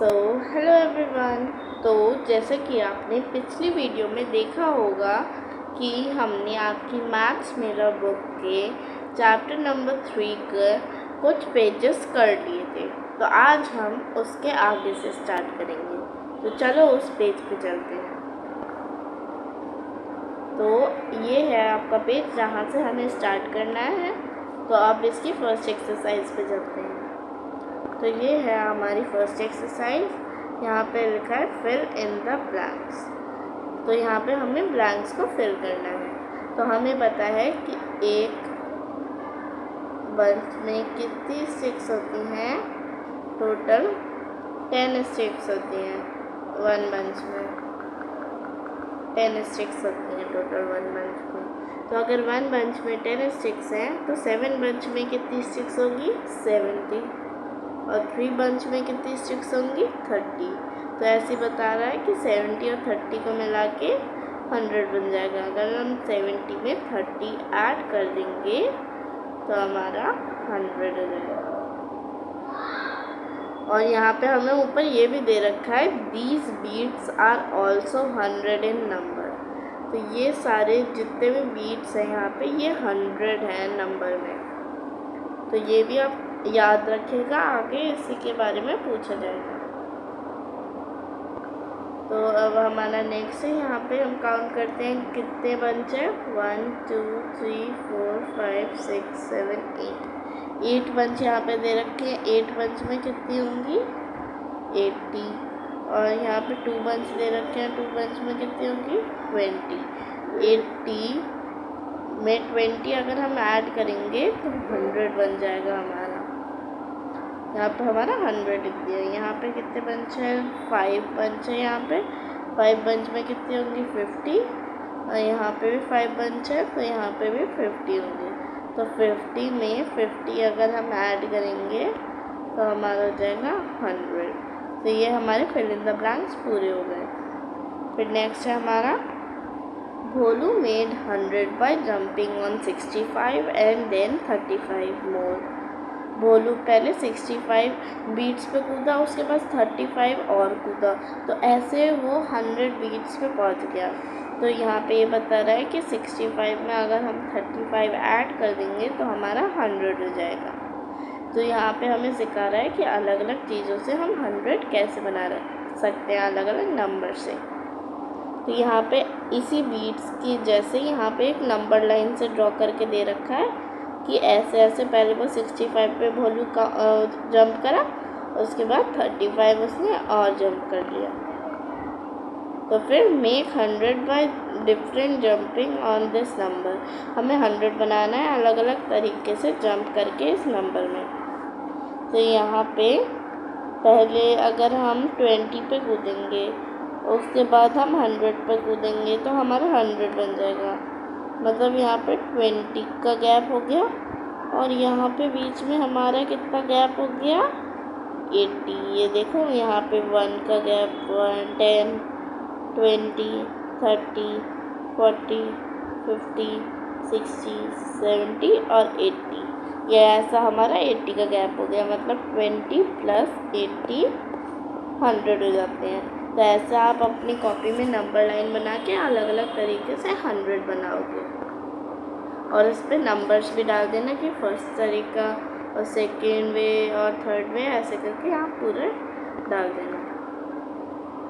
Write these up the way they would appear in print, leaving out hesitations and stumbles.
So hello everyone. तो जैसे कि आपने पिछली वीडियो में देखा होगा कि हमने आपकी मैथ्स मिरर बुक के चैप्टर नंबर 3 के कुछ पेजेस कर लिए थे। तो आज हम उसके आगे से स्टार्ट करेंगे। तो चलो उस पेज पे चलते हैं। तो ये है आपका पेज जहाँ से हमें स्टार्ट करना है। तो आप इसकी फर्स्ट एक्सरसाइज पे चलते हैं। तो ये है हमारी फर्स्ट एक्सरसाइज। यहाँ पे लिखा है फिल इन द ब्लैंक्स। तो यहाँ पे हमें ब्लैंक्स को फिल करना है। तो हमें पता है कि एक बंच में कितनी स्टिक्स होती हैं। टोटल 10 स्टिक्स होती हैं वन बंच में। 10 स्टिक्स होती हैं टोटल वन बंच में। तो अगर वन बंच में 10 स्टिक्स हैं तो 7 बंच में कितनी स्टिक्स होगी? 70। और 3 बंच में कितनी स्टिक्स होंगी? 30। तो ऐसे बता रहा है कि 70 और 30 को मिला के 100 बन जाएगा। अगर हम 70 में 30 ऐड कर देंगे तो हमारा 100 हो जाएगा। और यहाँ पे हमें ऊपर ये भी दे रखा है these beads are also 100 in number. तो ये सारे जितने भी बीट्स हैं यहाँ पे ये 100 हैं नंबर में। तो ये भी आप याद रखिएगा, आगे इसी के बारे में पूछा जाएगा। तो अब हमारा नेक्स्ट है, यहाँ पे हम काउंट करते हैं कितने बंच है। 1 2 3 4 5 6 7 8 बंच यहाँ पे दे रखे हैं। 8 बंच में कितनी होंगी? 80। और यहाँ पे 2 बंच दे रखे हैं। 2 बंच में कितनी होंगी? 20। 80 में 20 अगर हम ऐड करेंगे तो 100 बन जाएगा हमारा। यहाँ पे हमारा 100 लिख दिया। यहाँ पे कितने बंच है? 5 बंच है। यहाँ पे 5 बंच में कितनी होंगी? 50। और यहाँ पे भी 5 बंच है तो यहाँ पे भी 50 होंगे। तो 50 में 50 अगर हम ऐड करेंगे तो हमारा हो जाएगा 100। तो ये हमारे फिल इन द ब्लैंक्स पूरे हो गए। फिर नेक्स्ट है हमारा Bholu made 100 by jumping on 65 and then 35 more. Bholu पहले 65 बीट्स पे कूदा, उसके बाद 35 और कूदा। तो ऐसे वो 100 बीट्स पे पहुंच गया। तो यहाँ पे ये बता रहा है कि 65 में अगर हम 35 ऐड कर देंगे तो हमारा 100 हो जाएगा। तो यहाँ पे हमें सिखा रहा है कि अलग अलग चीज़ों से हम 100 कैसे बना सकते हैं, अलग अलग नंबर से। तो यहाँ पे इसी बीट्स की जैसे यहाँ पे एक नंबर लाइन से ड्रॉ करके दे रखा है कि ऐसे ऐसे पहले वो 65 पे भोलू का जंप करा, उसके बाद 35 उसने और जंप कर लिया। तो फिर make 100 by different jumping on this number. हमें 100 बनाना है अलग अलग तरीके से जंप करके इस नंबर में। तो यहाँ पे पहले अगर हम 20 पे कूदेंगे, उसके बाद हम 100 पे कूदेंगे तो हमारा 100 बन जाएगा। मतलब यहाँ पे 20 का गैप हो गया और यहाँ पे बीच में हमारा कितना गैप हो गया? 80। ये देखो यहाँ पे 1 का गैप, 1 10 20 30 40 50 60 70 और 80। ये ऐसा हमारा 80 का गैप हो गया। मतलब 20 प्लस 80 100 हो जाते हैं। तो ऐसे आप अपनी कॉपी में नंबर लाइन बना के अलग अलग तरीके से 100 बनाओगे। और इस पर नंबर्स भी डाल देना कि फर्स्ट तरीका और सेकेंड वे और थर्ड वे, ऐसे करके आप पूरे डाल देना।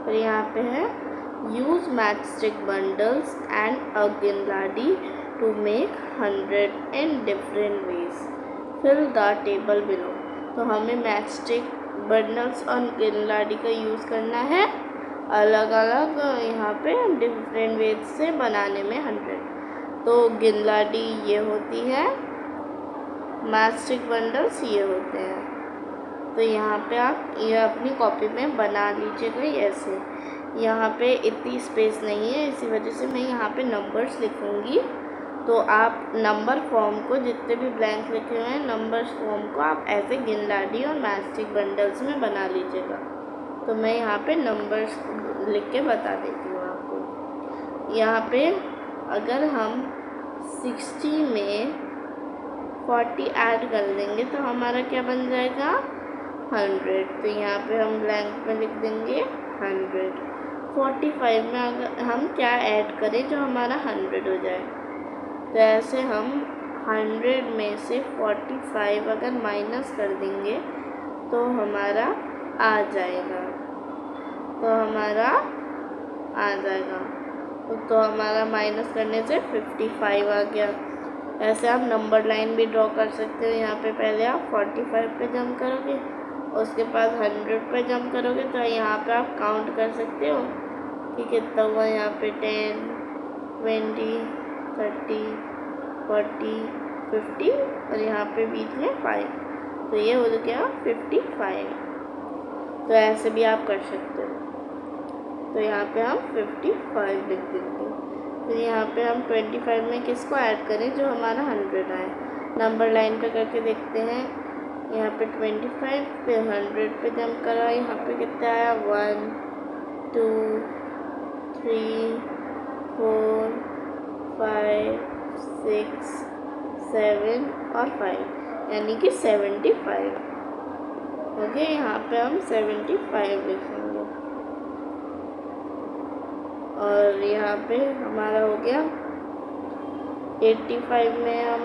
फिर यहाँ पे है use matchstick bundles and a ginladi to make 100 in different ways, fill the table below. तो हमें मैचस्टिक बंडल्स और गिनलाडी का यूज़ करना है अलग अलग यहाँ पे डिफरेंट वेज से बनाने में 100। तो गिनलाडी ये होती है, मैचस्टिक बंडल्स ये होते हैं। तो यहाँ पे आप ये अपनी कॉपी में बना लीजिएगा ऐसे। यहाँ पे इतनी स्पेस नहीं है, इसी वजह से मैं यहाँ पे नंबर्स लिखूँगी। तो आप नंबर फॉर्म को, जितने भी ब्लैंक लिखे हुए हैं नंबर्स फॉर्म को आप ऐसे गिनलाडी और मैचस्टिक बंडल्स में बना लीजिएगा। तो मैं यहाँ पे नंबर्स लिख के बता देती हूँ आपको। यहाँ पे अगर हम 60 में 40 ऐड कर देंगे तो हमारा क्या बन जाएगा? 100। तो यहाँ पे हम ब्लैंक में लिख देंगे 100। 45 में अगर हम क्या ऐड करें जो हमारा 100 हो जाए, तो ऐसे हम 100 में से 45 अगर माइनस कर देंगे तो हमारा आ जाएगा, तो हमारा माइनस करने से 55 आ गया। ऐसे आप नंबर लाइन भी ड्रॉ कर सकते हो। यहाँ पे पहले आप 45 पे जंप करोगे, उसके बाद 100 पे जंप करोगे, तो यहाँ पे आप काउंट कर सकते हो कि कितना हुआ। यहाँ पे 10, 20, 30, 40, 50 और यहाँ पे बीच में 5, तो ये हो गया 55। तो ऐसे भी आप कर सकते हो। तो यहाँ पे हम 55 लिख देंगे। फिर यहाँ पे हम 25 में किसको ऐड करें जो हमारा 100 आए। नंबर लाइन पे करके देखते हैं। यहाँ पे 25 पे 100 पे जंप करा, यहाँ पे कितना आया 1, 2, 3, 4, 5, 6, 7 और 5, यानी कि 75। ओके, यहाँ पे हम 75 लिखेंगे। और यहाँ पे हमारा हो गया 85 में हम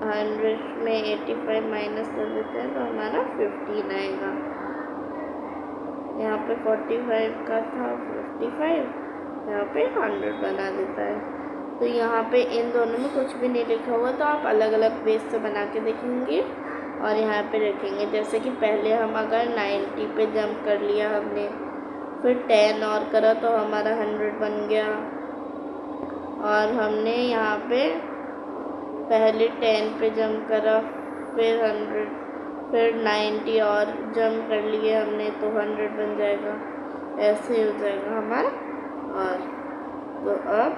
100 में 85 माइनस कर देते हैं तो हमारा 15 आएगा। यहाँ पे 45 का था 55, यहाँ पे 100 बना देता है। तो यहाँ पे इन दोनों में कुछ भी नहीं लिखा हुआ, तो आप अलग अलग बेस से बना के देखेंगे और यहाँ पे रखेंगे। जैसे कि पहले हम अगर 90 पे जंप कर लिया हमने, फिर 10 और करा तो हमारा 100 बन गया। और हमने यहाँ पे पहले 10 पे जंप करा, फिर 100, फिर 90 और जंप कर लिए हमने तो 100 बन जाएगा। ऐसे ही हो जाएगा हमारा। और तो अब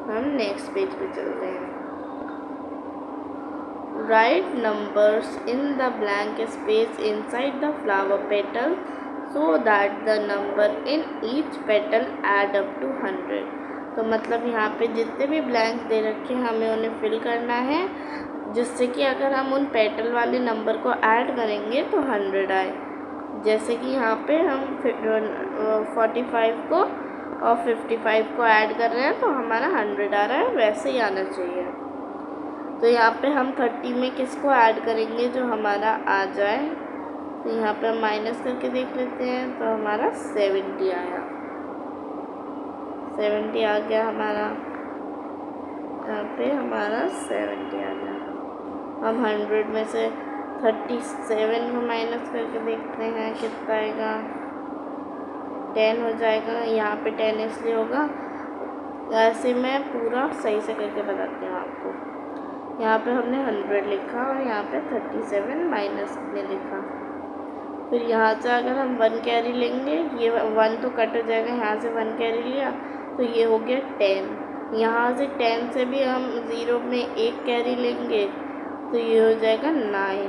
हम नेक्स्ट पेज पे चल रहे हैं। Right numbers in the blank space inside the flower petal so that the number in each petal add up to 100। तो मतलब यहाँ पे जितने भी ब्लैंक दे रखे हैं हमें उन्हें फिल करना है, जिससे कि अगर हम उन पेटल वाले नंबर को ऐड करेंगे तो 100 आए। जैसे कि यहाँ पे हम 45 को और 55 को ऐड कर रहे हैं तो हमारा 100 आ रहा है, वैसे ही आना चाहिए। तो यहाँ पे हम 30 में किसको ऐड करेंगे जो हमारा आ जाए, तो यहाँ पे हम माइनस करके देख लेते हैं तो हमारा 70 आया। 70 आ गया हमारा, यहाँ पे हमारा 70 आ गया। हम 100 में से 37 को माइनस करके देखते हैं कितना आएगा, 10 हो जाएगा। यहाँ पे 10 इसलिए होगा, ऐसे मैं पूरा सही से करके बताती हूँ आपको। यहाँ पे हमने 100 लिखा और यहाँ पे 37 माइनस में लिखा। फिर यहाँ से अगर हम 1 कैरी लेंगे, ये 1 तो कट हो जाएगा, यहाँ से 1 कैरी लिया तो ये हो गया 10। यहाँ से 10 से भी हम 0 में 1 कैरी लेंगे तो ये हो जाएगा 9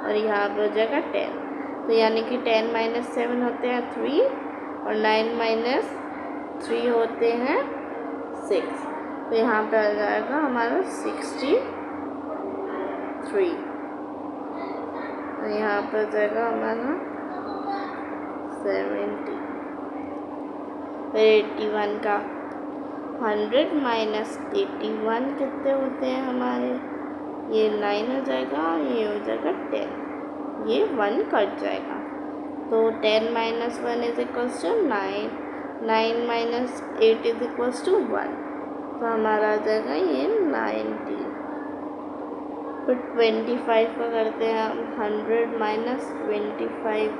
और यहाँ पे हो जाएगा 10। तो यानी कि 10 माइनस 7 होते हैं 3 और 9 माइनस 3 होते हैं 6। तो यहाँ पे आ जाएगा हमारा 63। तो यहाँ पर जाएगा हमारा 70। फिर 81 का 100 माइनस 81 कितने होते हैं हमारे, ये 9 हो जाएगा, ये हो जाएगा 10, ये 1 कट जाएगा। तो 10 minus 1 is equals to 9, 9 minus 8 is equals to 1, तो हमारा आ जाएगा ये 90। फिर 25 का करते हैं हम, 100 माइनस 25,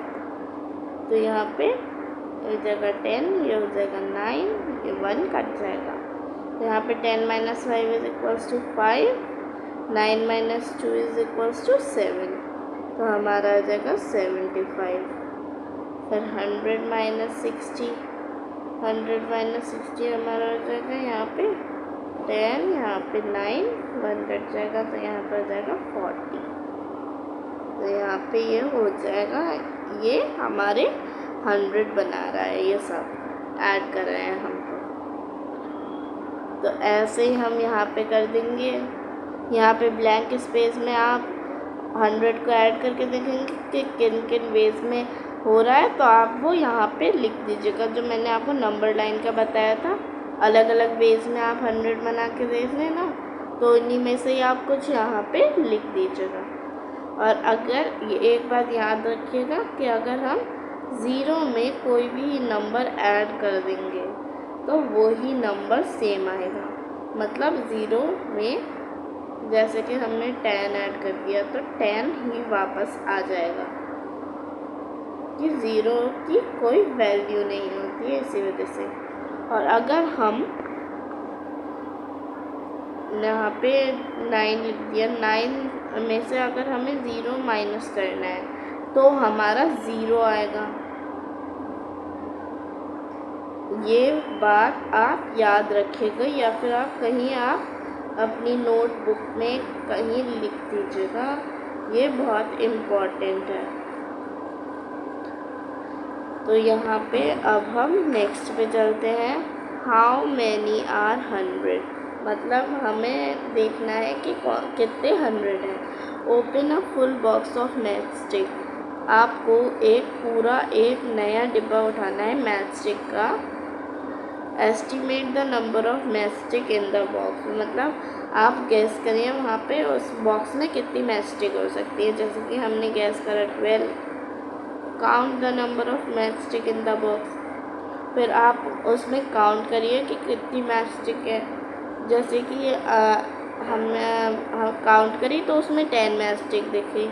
तो यहाँ पे हो जाएगा 10, ये हो जाएगा 9, ये 1 कट जाएगा। तो यहाँ पे 10 minus 5 is equals to 5, 9 minus 2 is equals to 7, तो हमारा आ जाएगा 75। फिर 100 माइनस 60, 100 माइनस 60 हमारा हो जाएगा यहाँ पे 10, यहाँ पे 9, 1 कट जाएगा तो यहाँ पर हो जाएगा 40। तो यहाँ पे ये हो जाएगा, ये हमारे 100 बना रहा है, ये सब ऐड कर रहे हैं हम तो ऐसे ही हम यहाँ पे कर देंगे। यहाँ पे ब्लैंक स्पेस में आप 100 को ऐड करके देखेंगे कि किन किन वेज में हो रहा है, तो आप वो यहाँ पे लिख दीजिएगा। जो मैंने आपको नंबर लाइन का बताया था, अलग अलग वेज में आप 100 बना के देख लेना, तो इन्हीं में से ही आप कुछ यहाँ पे लिख दीजिएगा। और अगर ये एक बात याद रखिएगा कि अगर हम 0 में कोई भी नंबर ऐड कर देंगे तो वही नंबर सेम आएगा। मतलब 0 में जैसे कि हमने 10 ऐड कर दिया तो 10 ही वापस आ जाएगा, कि 0 की कोई वैल्यू नहीं होती है इसी वजह से। और अगर हम यहाँ पे 9 लिख दिया, 9 में से अगर हमें 0 माइनस करना है तो हमारा 0 आएगा। ये बात आप याद रखिएगा, या फिर आप कहीं आप अपनी नोटबुक में कहीं लिख दीजिएगा, ये बहुत इम्पॉर्टेंट है। तो यहाँ पे अब हम नेक्स्ट पे चलते हैं। हाउ मैनी आर 100, मतलब हमें देखना है कि कितने 100 हैं। Open a full box of match stick, आपको एक नया डिब्बा उठाना है मैच स्टिक का। Estimate the number of match stick in the box, मतलब आप गैस करिए वहाँ पे उस बॉक्स में कितनी मैच स्टिक हो सकती है। जैसे कि हमने गैस करा 12, count the number of match stick in the box, फिर आप उसमें काउंट करिए कि कितनी मैच स्टिक है। जैसे कि हमने काउंट करी तो उसमें 10 मैच स्टिक दिखी,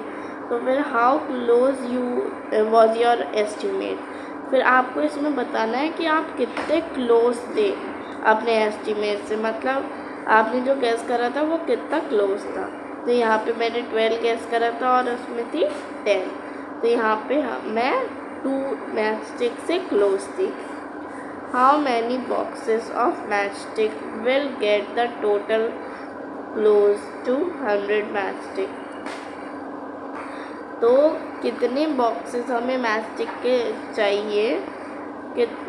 तो फिर how close you was your estimate, फिर आपको इसमें बताना है कि आप कितने क्लोज थे अपने एस्टिमेट से, मतलब आपने जो गैस करा था वो कितना क्लोज था। तो यहाँ पे मैंने 12 गैस करा था और उसमें थी 10, तो यहाँ पे मैं 2 मैच स्टिक से क्लोज थी। How many boxes of match stick will get the total close to 100 match stick, तो कितने बॉक्सेस हमें मैच स्टिक के चाहिए,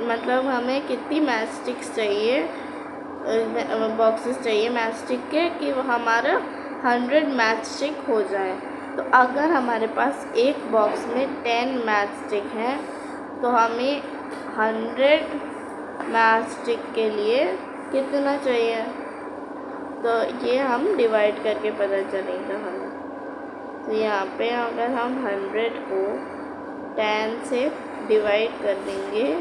मतलब हमें कितनी मैच स्टिक्स चाहिए, बॉक्सेस चाहिए मैच स्टिक के कि वो हमारा 100 मैच स्टिक हो जाए। तो अगर हमारे पास एक बॉक्स में 10 मैच स्टिक हैं तो हमें 100 मैच स्टिक के लिए कितना चाहिए, तो ये हम डिवाइड करके पता चलेगा हमें। तो यहाँ पे अगर हम 100 को 10 से डिवाइड कर देंगे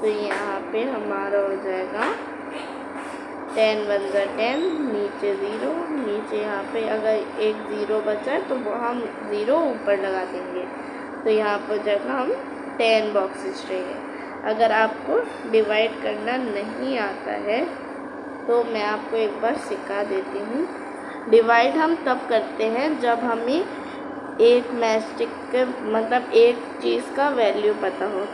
तो यहाँ पे हमारा हो जाएगा 10 1 10, नीचे 0, नीचे यहाँ पे अगर एक 0 बचा है तो वो हम 0 ऊपर लगा देंगे, तो यहाँ पर जगह हम 10 बॉक्सेस चाहिए। अगर आपको डिवाइड करना नहीं आता है तो मैं आपको एक बार सिखा देती हूँ। डिवाइड हम तब करते हैं जब हमें एक मैच स्टिक के मतलब एक चीज़ का वैल्यू पता हो।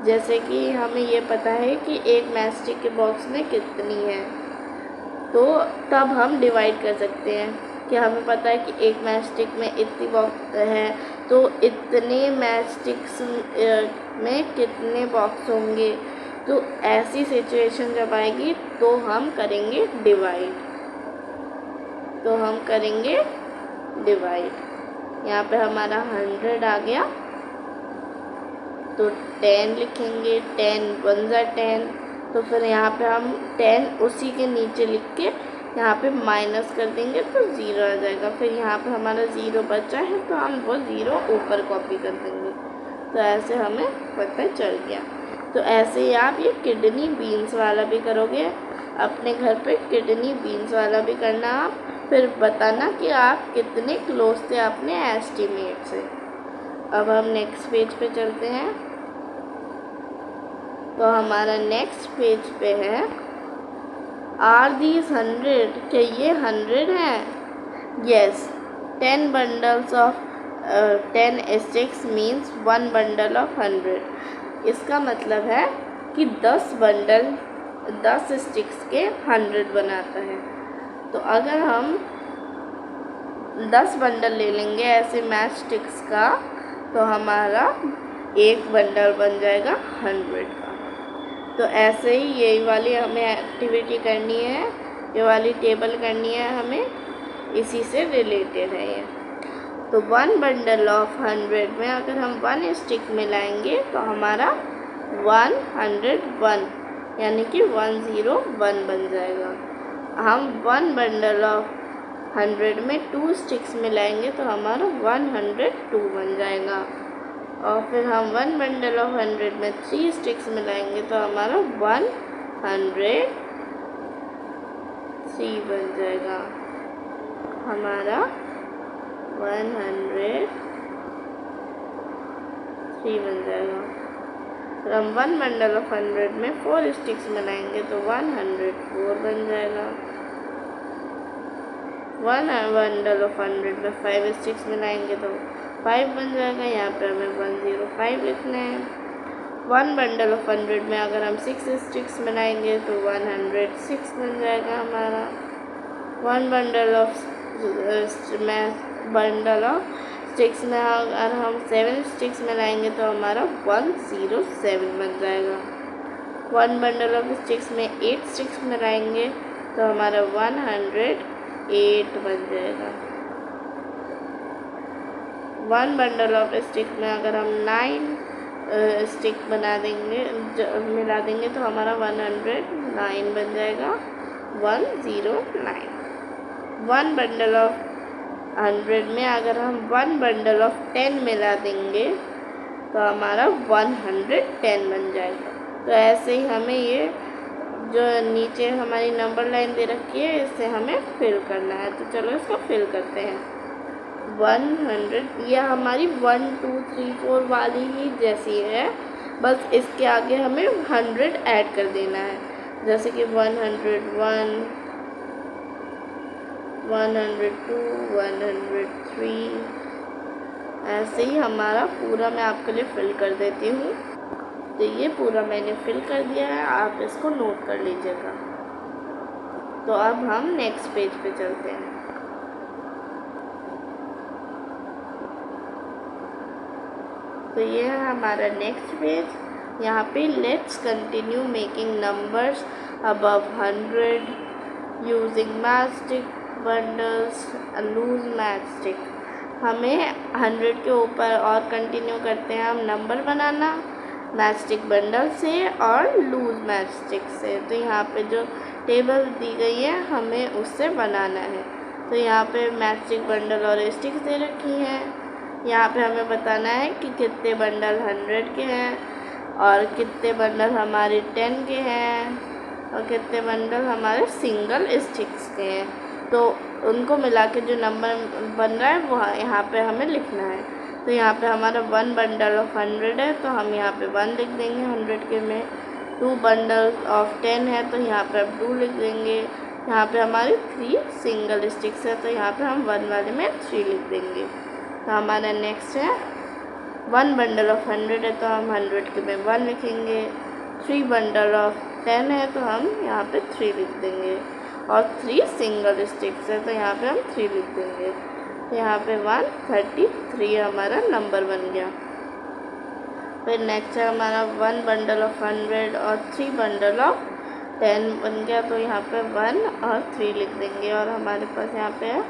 जैसे कि हमें ये पता है कि एक मैच स्टिक के बॉक्स में कितनी है, तो तब हम डिवाइड कर सकते हैं कि हमें पता है कि एक मैच स्टिक में इतनी बॉक्स है तो इतने मैच स्टिक्स में कितने बॉक्स होंगे। तो ऐसी सिचुएशन जब आएगी तो हम करेंगे डिवाइड, तो हम करेंगे डिवाइड। यहाँ पे हमारा 100 आ गया तो 10 लिखेंगे, 10 1 10, तो फिर यहाँ पे हम 10 उसी के नीचे लिख के यहाँ पे माइनस कर देंगे तो 0 आ जाएगा। फिर यहाँ पे हमारा 0 बचा है तो हम वो 0 ऊपर कॉपी कर देंगे, तो ऐसे हमें पता चल गया। तो ऐसे ही आप ये किडनी बीन्स वाला भी करोगे अपने घर पे, किडनी बीन्स वाला भी करना आप, फिर बताना कि आप कितने क्लोज थे अपने एस्टीमेट से। अब हम नेक्स्ट पेज पे चलते हैं। तो हमारा नेक्स्ट पेज पे है आर दीज 100, क्या ये 100 हैं? Yes, 10 bundles of 10 sticks means 1 bundle of 100। इसका मतलब है कि 10 बंडल 10 स्टिक्स के 100 बनाता है। तो अगर हम 10 बंडल ले लेंगे ऐसे मैच स्टिक्स का तो हमारा एक बंडल बन जाएगा 100 का। तो ऐसे ही यही वाली हमें एक्टिविटी करनी है, ये वाली टेबल करनी है हमें, इसी से रिलेटेड है ये। तो 1 बंडल ऑफ 100 में अगर हम 1 स्टिक मिलाएंगे तो हमारा 101 यानी कि 101 बन जाएगा। हम 1 बंडल ऑफ 100 में 2 स्टिक्स मिलाएंगे तो हमारा 102 बन जाएगा। और फिर हम 1 बंडल ऑफ 100 में 3 स्टिक्स मिलाएंगे तो हमारा 103 बन जाएगा। हमारा 103 बन जाएगा। फिर हम 1 बंडल ऑफ 100 में 4 स्टिक्स मिलाएंगे तो 104 बन जाएगा। 1 बंडल ऑफ 100 में 5 स्टिक्स मिलाएंगे तो 5 बन जाएगा। यहाँ पे हमें 105 लिखना है। 1 बंडल ऑफ 100 में अगर हम 6 स्टिक्स मिलाएंगे तो 106 बन जाएगा हमारा। 1 बंडल ऑफ स्टिक्स में अगर हम 7 स्टिक्स मिलाएंगे तो हमारा 107 बन जाएगा। 1 बंडल ऑफ स्टिक्स में 8 स्टिक्स मिलाएंगे तो हमारा 108 बन जाएगा। 1 बंडल ऑफ स्टिक में अगर हम 9 स्टिक मिला देंगे तो हमारा 109 बन जाएगा। 109। 1 बंडल ऑफ 100 में अगर हम 1 बंडल ऑफ 10 मिला देंगे तो हमारा 110 बन जाएगा। तो ऐसे ही हमें ये जो नीचे हमारी नंबर लाइन दे रखी है इससे हमें फिल करना है। तो चलो इसको फिल करते हैं। 100 यह हमारी 1 2 3 4 वाली ही जैसी है, बस इसके आगे हमें 100 ऐड कर देना है। जैसे कि 101 102 103 ऐसे ही हमारा पूरा मैं आपके लिए फिल कर देती हूँ। तो ये पूरा मैंने फिल कर दिया है, आप इसको नोट कर लीजिएगा। तो अब हम नेक्स्ट पेज पे चलते हैं। तो ये है हमारा नेक्स्ट पेज। यहाँ पे let's continue making numbers above 100 using matchstick bundles loose matchstick. हमें 100 के ऊपर और कंटिन्यू करते हैं हम नंबर बनाना मैचस्टिक बंडल से और लूज मैचस्टिक से। तो यहाँ पे जो टेबल दी गई है हमें उससे बनाना है। तो यहाँ पे मैचस्टिक बंडल और स्टिक्स दे रखी हैं। यहाँ पे हमें बताना है कि कितने बंडल 100 के हैं और कितने बंडल हमारे 10 के हैं और कितने बंडल हमारे सिंगल स्टिक्स के हैं। तो उनको मिला के जो नंबर बन रहा है वो यहाँ पे हमें लिखना है। तो यहाँ पे हमारा 1 बंडल ऑफ 100 है तो हम यहाँ पे 1 लिख देंगे 100 के में। 2 बंडल ऑफ 10 है तो यहाँ पे अब 2 लिख देंगे। यहाँ पे हमारी 3 सिंगल स्टिक्स है तो यहाँ पे हम 1 वाले में 3 लिख देंगे। तो हमारा नेक्स्ट है 1 बंडल ऑफ 100 है तो हम 100 के में 1 लिखेंगे। 3 बंडल ऑफ 10 है तो हम यहाँ पे 3 लिख देंगे और 3 सिंगल स्टिक्स है तो यहाँ पे हम 3 लिख देंगे। तो यहाँ पे 133 हमारा नंबर बन गया। फिर नेक्स्ट है हमारा 1 बंडल ऑफ 100 और 3 बंडल ऑफ 10 बन गया तो यहाँ पे 1 और 3 लिख देंगे और हमारे पास यहाँ पे है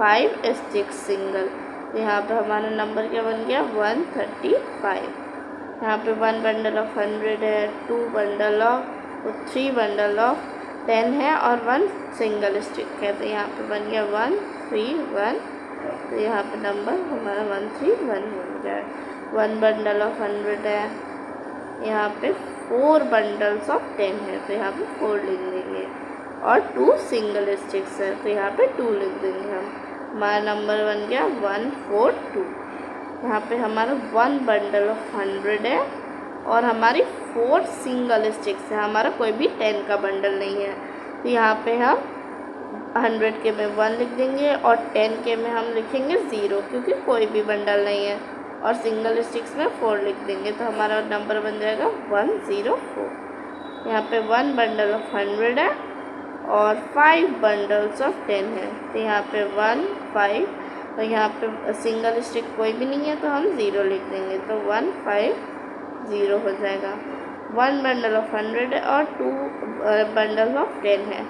5 स्टिक्स सिंगल। तो यहाँ पे हमारा नंबर क्या बन गया 135। यहाँ पे 1 बंडल ऑफ 100 है, 2 बंडल ऑफ 3 बंडल ऑफ 10 है और 1 सिंगल स्टिक है तो यहाँ पे बन गया 131। तो यहाँ पे नंबर हमारा 131 हो गया। 1 बंडल ऑफ 100 है, यहाँ पे 4 बंडल्स ऑफ 10 है तो यहाँ पे 4 लिख देंगे और 2 सिंगल स्टिक्स है तो यहाँ पे 2 लिख देंगे हम। हमारा नंबर बन गया 142। यहाँ पे हमारा 1 बंडल ऑफ 100 है और हमारी 4 सिंगल स्टिक्स है, हमारा कोई भी 10 का बंडल नहीं है। तो यहाँ पे हम 100 के में 1 लिख देंगे और 10 के में हम लिखेंगे 0 क्योंकि कोई भी बंडल नहीं है और सिंगल स्टिक्स में 4 लिख देंगे तो हमारा नंबर बन जाएगा 104। यहाँ पे 1 बंडल ऑफ 100 है और 5 बंडल्स ऑफ 10 है तो यहाँ पे 1 5 और यहाँ पे सिंगल स्टिक कोई भी नहीं है तो हम 0 लिख देंगे तो 150 हो जाएगा। 1 बंडल ऑफ 100 है और 2 बंडल ऑफ 10 है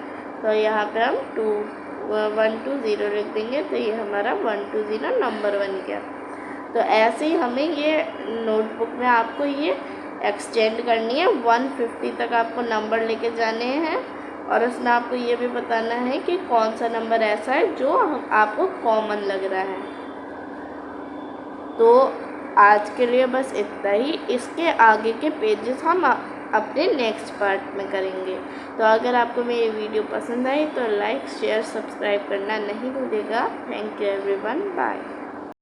तो यहाँ पे हम 2 1 2 0 लिख देंगे तो ये हमारा 1 2 0 नंबर बन गया। तो ऐसे ही हमें ये नोटबुक में आपको ये एक्सटेंड करनी है, 150 तक आपको नंबर लेके जाने हैं और उसमें आपको ये भी बताना है कि कौन सा नंबर ऐसा है जो आपको कॉमन लग रहा है। तो आज के लिए बस इतना ही, इसके आगे के पेजेस हम अपने नेक्स्ट पार्ट में करेंगे। तो अगर आपको मेरी वीडियो पसंद आई तो लाइक शेयर सब्सक्राइब करना नहीं भूलिएगा। Thank you everyone, bye.